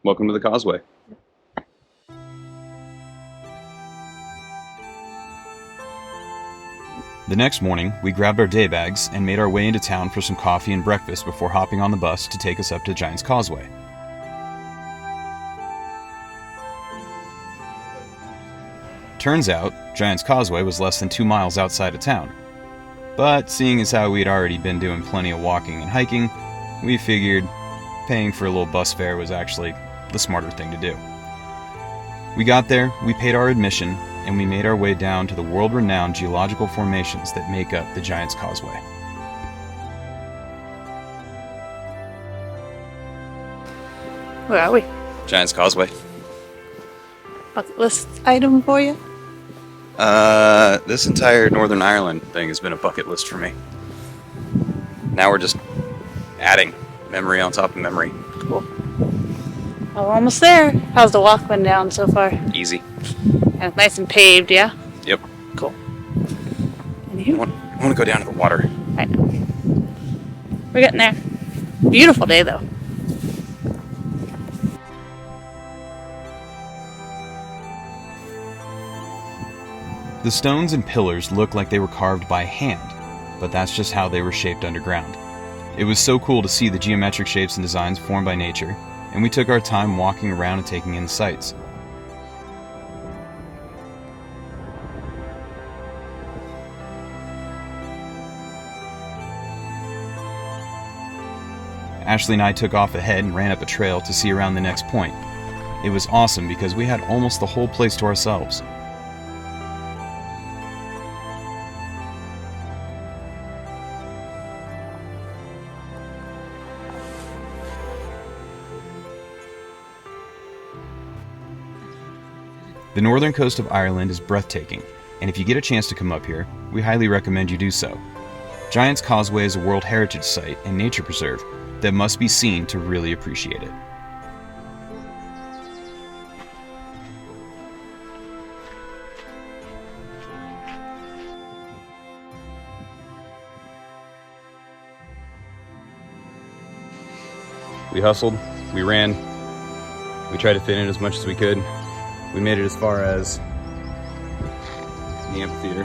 Welcome to the Causeway. The next morning, we grabbed our day bags and made our way into town for some coffee and breakfast before hopping on the bus to take us up to Giant's Causeway. Turns out, Giant's Causeway was less than 2 miles outside of town. But seeing as how we'd already been doing plenty of walking and hiking, we figured paying for a little bus fare was actually the smarter thing to do. We got there, we paid our admission, and we made our way down to the world-renowned geological formations that make up the Giant's Causeway. Where are we? Giant's Causeway. Bucket list item for you? This entire Northern Ireland thing has been a bucket list for me. Now we're just adding memory on top of memory. Cool. Oh, we're almost there. How's the walk been down so far? Easy. Yeah, nice and paved, yeah? Yep. Cool. And I you? want to go down to the water. I know. We're getting there. Beautiful day, though. The stones and pillars looked like they were carved by hand, but that's just how they were shaped underground. It was so cool to see the geometric shapes and designs formed by nature, and we took our time walking around and taking in the sights. Ashley and I took off ahead and ran up a trail to see around the next point. It was awesome because we had almost the whole place to ourselves. The northern coast of Ireland is breathtaking, and if you get a chance to come up here, we highly recommend you do so. Giant's Causeway is a World Heritage Site and nature preserve that must be seen to really appreciate it. We hustled, we ran, we tried to fit in as much as we could. We made it as far as the amphitheater.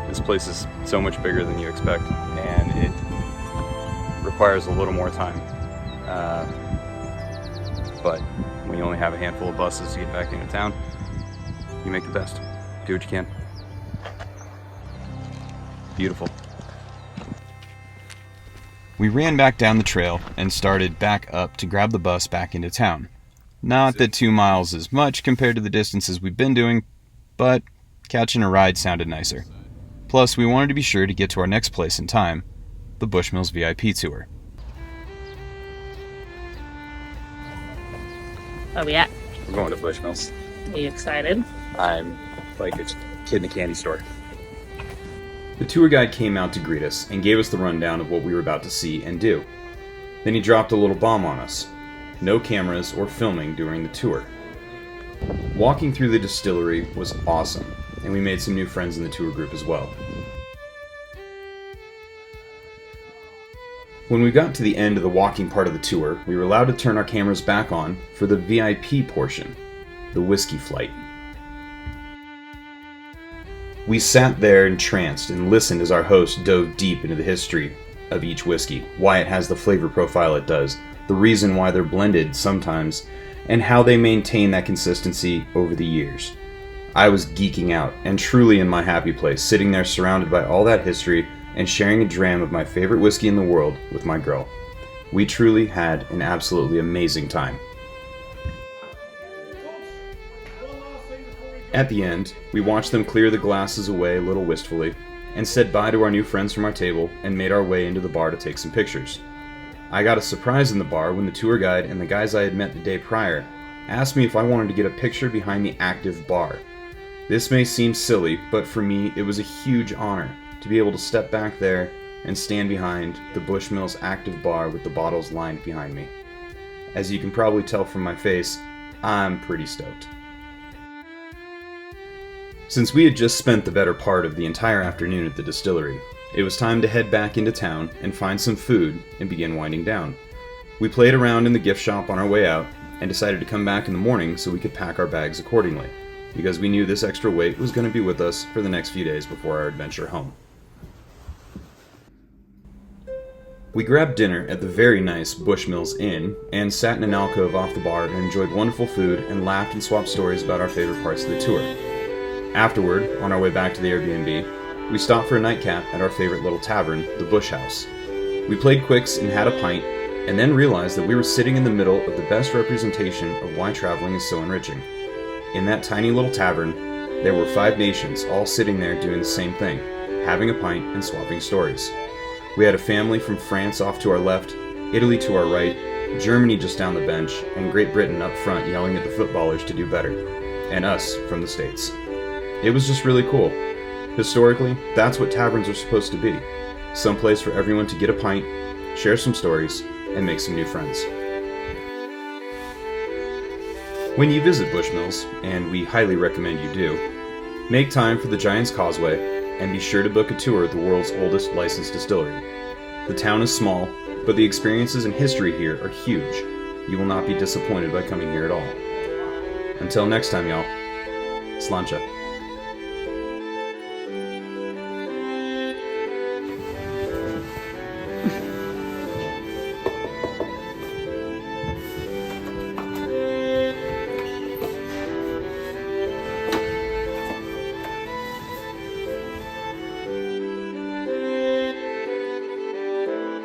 This place is so much bigger than you expect, and it requires a little more time. But when you only have a handful of buses to get back into town, you make the best. Do what you can. Beautiful. We ran back down the trail and started back up to grab the bus back into town. Not that 2 miles is much compared to the distances we've been doing, but catching a ride sounded nicer. Plus, we wanted to be sure to get to our next place in time, the Bushmills VIP tour. Where are we at? We're going to Bushmills. Are you excited? I'm like a kid in a candy store. The tour guide came out to greet us and gave us the rundown of what we were about to see and do. Then he dropped a little bomb on us. No cameras or filming during the tour. Walking through the distillery was awesome, and we made some new friends in the tour group as well. When we got to the end of the walking part of the tour, we were allowed to turn our cameras back on for the VIP portion, the whiskey flight. We sat there entranced and listened as our host dove deep into the history of each whiskey, why it has the flavor profile it does, the reason why they're blended sometimes, and how they maintain that consistency over the years. I was geeking out and truly in my happy place, sitting there surrounded by all that history and sharing a dram of my favorite whiskey in the world with my girl. We truly had an absolutely amazing time. At the end, we watched them clear the glasses away a little wistfully, and said bye to our new friends from our table and made our way into the bar to take some pictures. I got a surprise in the bar when the tour guide and the guys I had met the day prior asked me if I wanted to get a picture behind the active bar. This may seem silly, but for me it was a huge honor to be able to step back there and stand behind the Bushmills active bar with the bottles lined behind me. As you can probably tell from my face, I'm pretty stoked. Since we had just spent the better part of the entire afternoon at the distillery, it was time to head back into town and find some food and begin winding down. We played around in the gift shop on our way out and decided to come back in the morning so we could pack our bags accordingly, because we knew this extra weight was going to be with us for the next few days before our adventure home. We grabbed dinner at the very nice Bushmills Inn and sat in an alcove off the bar and enjoyed wonderful food and laughed and swapped stories about our favorite parts of the tour. Afterward, on our way back to the Airbnb, we stopped for a nightcap at our favorite little tavern, the Bush House. We played quicks and had a pint, and then realized that we were sitting in the middle of the best representation of why traveling is so enriching. In that tiny little tavern, there were 5 nations all sitting there doing the same thing, having a pint and swapping stories. We had a family from France off to our left, Italy to our right, Germany just down the bench, and Great Britain up front yelling at the footballers to do better, and us from the States. It was just really cool. Historically, that's what taverns are supposed to be. Some place for everyone to get a pint, share some stories, and make some new friends. When you visit Bushmills, and we highly recommend you do, make time for the Giant's Causeway, and be sure to book a tour of the world's oldest licensed distillery. The town is small, but the experiences and history here are huge. You will not be disappointed by coming here at all. Until next time, y'all. Slancha.